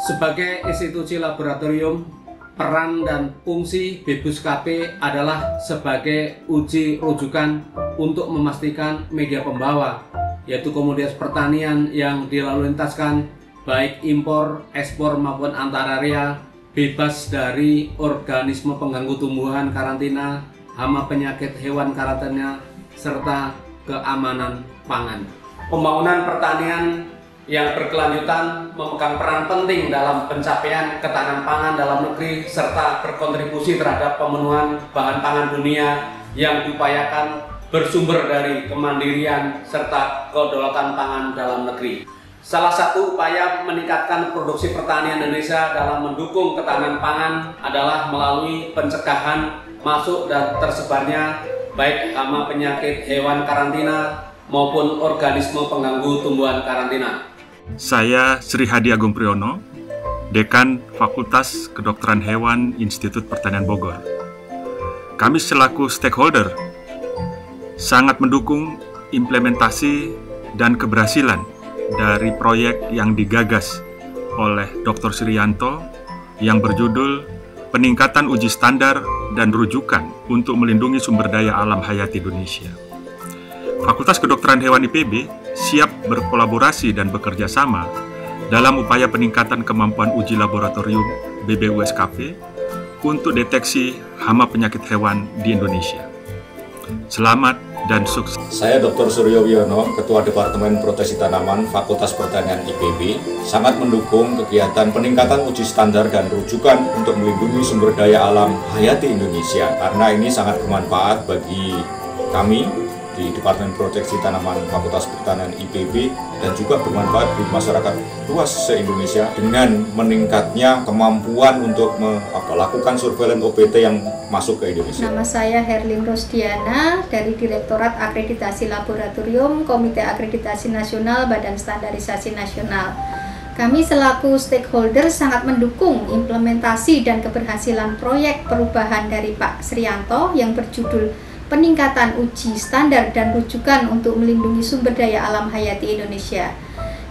Sebagai institusi laboratorium, peran dan fungsi BEBUS-KP adalah sebagai uji rujukan untuk memastikan media pembawa, yaitu komoditas pertanian yang dilalu lintaskan, baik impor, ekspor maupun antararia, bebas dari organisme pengganggu tumbuhan karantina, hama penyakit hewan karantina, serta keamanan pangan. Pembangunan pertanian yang berkelanjutan memegang peran penting dalam pencapaian ketahanan pangan dalam negeri serta berkontribusi terhadap pemenuhan bahan pangan dunia yang diupayakan bersumber dari kemandirian serta kedaulatan pangan dalam negeri. Salah satu upaya meningkatkan produksi pertanian Indonesia dalam mendukung ketahanan pangan adalah melalui pencegahan masuk dan tersebarnya baik hama penyakit hewan karantina maupun organisme pengganggu tumbuhan karantina. Saya Sri Hadi Agung Priyono, Dekan Fakultas Kedokteran Hewan Institut Pertanian Bogor. Kami selaku stakeholder sangat mendukung implementasi dan keberhasilan dari proyek yang digagas oleh Dr. Suryanto yang berjudul Peningkatan Uji Standar dan Rujukan untuk Melindungi Sumber Daya Alam Hayati Indonesia. Fakultas Kedokteran Hewan IPB siap berkolaborasi dan bekerja sama dalam upaya peningkatan kemampuan uji laboratorium BBUS-KP untuk deteksi hama penyakit hewan di Indonesia. Selamat dan sukses. Saya Dr. Suryo Wiono, Ketua Departemen Proteksi Tanaman Fakultas Pertanian IPB, sangat mendukung kegiatan peningkatan uji standar dan rujukan untuk melindungi sumber daya alam hayati Indonesia, karena ini sangat bermanfaat bagi kami di Departemen Proteksi Tanaman Fakultas Pertanian IPB dan juga bermanfaat bagi masyarakat luas se-Indonesia dengan meningkatnya kemampuan untuk melakukan surveillance OPT yang masuk ke Indonesia. Nama saya Herlin Rosdiana dari Direktorat Akreditasi Laboratorium Komite Akreditasi Nasional Badan Standarisasi Nasional. Kami selaku stakeholder sangat mendukung implementasi dan keberhasilan proyek perubahan dari Pak Suryanto yang berjudul Peningkatan Uji Standar dan Rujukan untuk Melindungi Sumber Daya Alam Hayati Indonesia.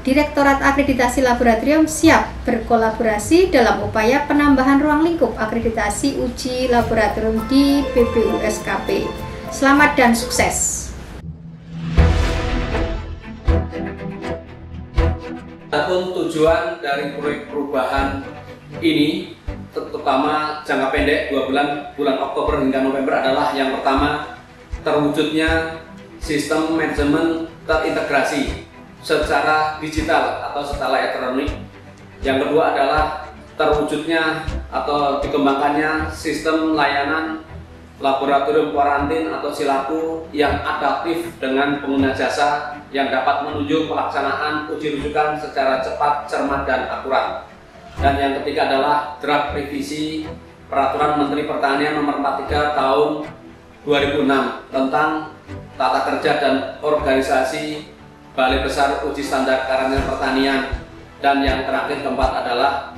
Direktorat Akreditasi Laboratorium siap berkolaborasi dalam upaya penambahan ruang lingkup akreditasi uji laboratorium di BBUS-KP. Selamat dan sukses! Adapun tujuan dari proyek perubahan ini, terutama jangka pendek 2 bulan Oktober hingga November adalah yang pertama, terwujudnya sistem manajemen terintegrasi secara digital atau secara elektronik. Yang kedua adalah terwujudnya atau dikembangkannya sistem layanan laboratorium kuarantin atau SILAKU yang adaptif dengan pengguna jasa yang dapat menunjuk pelaksanaan uji rujukan secara cepat, cermat, dan akurat. Dan yang ketiga adalah draft revisi Peraturan Menteri Pertanian Nomor 43 Tahun 2006 tentang tata kerja dan organisasi Balai Besar Uji Standar Karantina Pertanian. Dan yang terakhir keempat adalah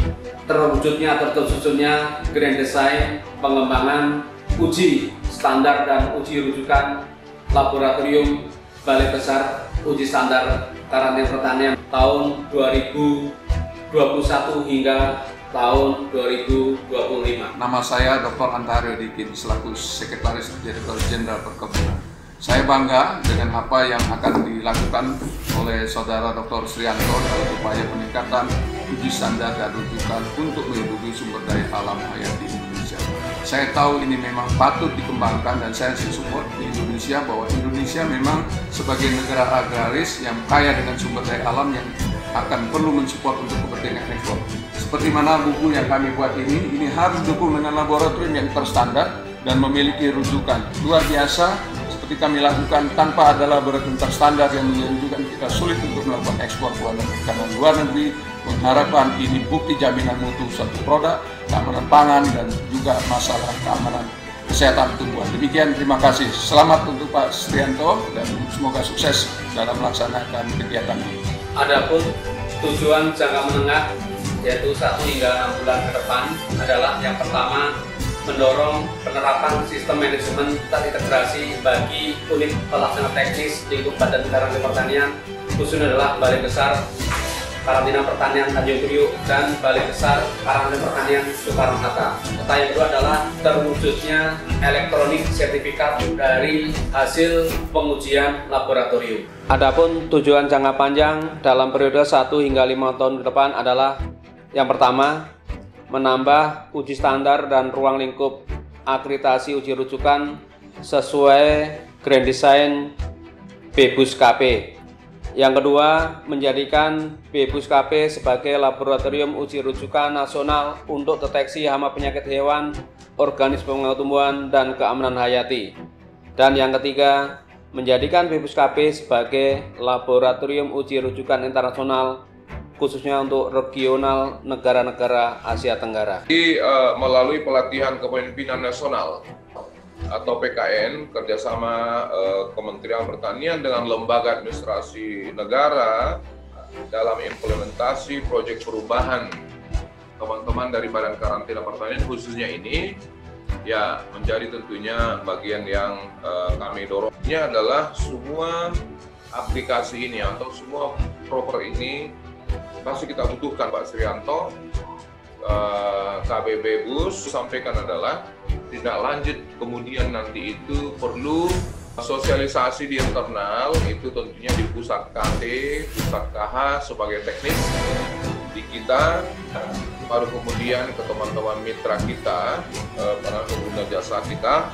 terwujudnya atau tersusunnya grand design pengembangan uji standar dan uji rujukan laboratorium Balai Besar Uji Standar Karantina Pertanian tahun 2021 hingga tahun 2025. Nama saya Dr. Antario Dikin selaku Sekretaris Direktur Jenderal Perkebunan. Saya bangga dengan apa yang akan dilakukan oleh Saudara Dr. Suryanto dalam upaya peningkatan uji standar dan rujukan untuk melindungi sumber daya alam hayati Indonesia. Saya tahu ini memang patut dikembangkan dan saya support di Indonesia bahwa Indonesia memang sebagai negara agraris yang kaya dengan sumber daya alam yang akan perlu mensupport untuk kepentingan ekspor. Seperti mana buku yang kami buat ini harus didukung dengan laboratorium yang terstandar dan memiliki rujukan. Luar biasa, seperti kami lakukan tanpa ada laboratorium terstandar yang menunjukkan kita sulit untuk melakukan ekspor ke luar negeri. Mengharapkan ini bukti jaminan mutu suatu produk, keamanan pangan, dan juga masalah keamanan kesehatan tumbuhan. Demikian, terima kasih. Selamat untuk Pak Suryanto dan semoga sukses dalam melaksanakan kegiatan ini. Adapun tujuan jangka menengah yaitu 1 hingga 6 bulan ke depan adalah yang pertama, mendorong penerapan sistem manajemen terintegrasi bagi unit pelaksana teknis lingkup Badan Karantina Pertanian, khususnya adalah Balai Besar Karantina Pertanian Tanjung Priok dan Balai Besar Karantina Pertanian Soekarno-Hatta. Serta yang kedua adalah terwujudnya elektronik sertifikat dari hasil pengujian laboratorium. Adapun tujuan jangka panjang dalam periode 1 hingga 5 tahun ke depan adalah yang pertama, menambah uji standar dan ruang lingkup akreditasi uji rujukan sesuai Grand Design BPUS-KP. Yang kedua, menjadikan BPUS-KP sebagai laboratorium uji rujukan nasional untuk deteksi hama penyakit hewan, organisme tumbuhan, dan keamanan hayati. Dan yang ketiga, menjadikan BPUS-KP sebagai laboratorium uji rujukan internasional khususnya untuk regional negara-negara Asia Tenggara. Melalui pelatihan kepemimpinan nasional atau PKN kerjasama Kementerian Pertanian dengan lembaga administrasi negara dalam implementasi proyek perubahan teman-teman dari Badan Karantina Pertanian khususnya ini ya menjadi tentunya bagian yang kami dorongnya adalah semua aplikasi ini atau semua proper ini pasti kita butuhkan Pak Srianto. KBB BUS sampaikan adalah tindak lanjut kemudian nanti itu perlu sosialisasi di internal, itu tentunya di pusat KT, pusat KH sebagai teknis di kita, baru kemudian ke teman-teman mitra kita, para pengguna jasa kita,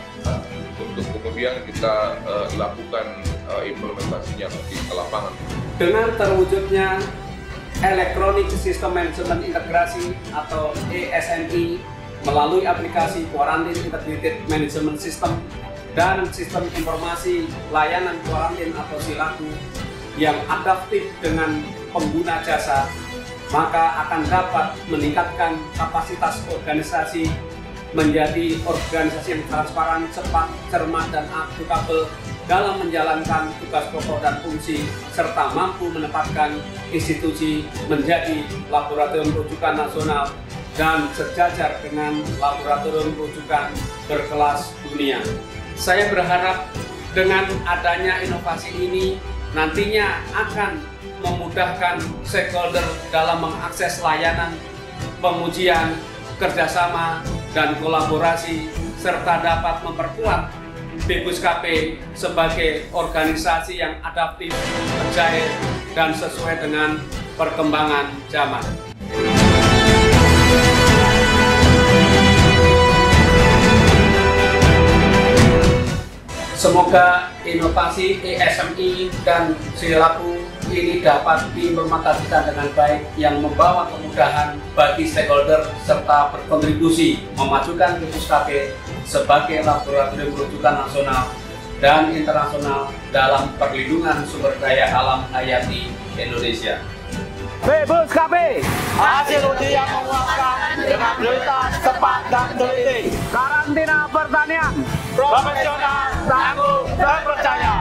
untuk kemudian kita lakukan implementasinya nanti ke lapangan. Dengan terwujudnya Electronic System Management Integrasi atau ESMI melalui aplikasi Quarantine Integrated Management System dan sistem informasi layanan kuarantin atau SILAKU yang adaptif dengan pengguna jasa, maka akan dapat meningkatkan kapasitas organisasi menjadi organisasi yang transparan, cepat, cermat, dan akuntabel dalam menjalankan tugas pokok dan fungsi, serta mampu menempatkan institusi menjadi laboratorium rujukan nasional dan sejajar dengan laboratorium rujukan berkelas dunia. Saya berharap dengan adanya inovasi ini nantinya akan memudahkan stakeholder dalam mengakses layanan, pengujian, kerjasama, dan kolaborasi, serta dapat memperkuat BPUS-KP sebagai organisasi yang adaptif, agile, dan sesuai dengan perkembangan zaman. Semoga inovasi ESMI dan SILAKU ini dapat diimplementasikan dengan baik yang membawa kemudahan bagi stakeholder serta berkontribusi memajukan BPUS-KP sebagai laboratorium rujukan nasional dan internasional dalam perlindungan sumber daya alam hayati Indonesia. BPUS-KP, hasil uji yang memuaskan dengan prioritas cepat dan teliti. Karantina Pertanian, profesional, tangguh, dan percaya.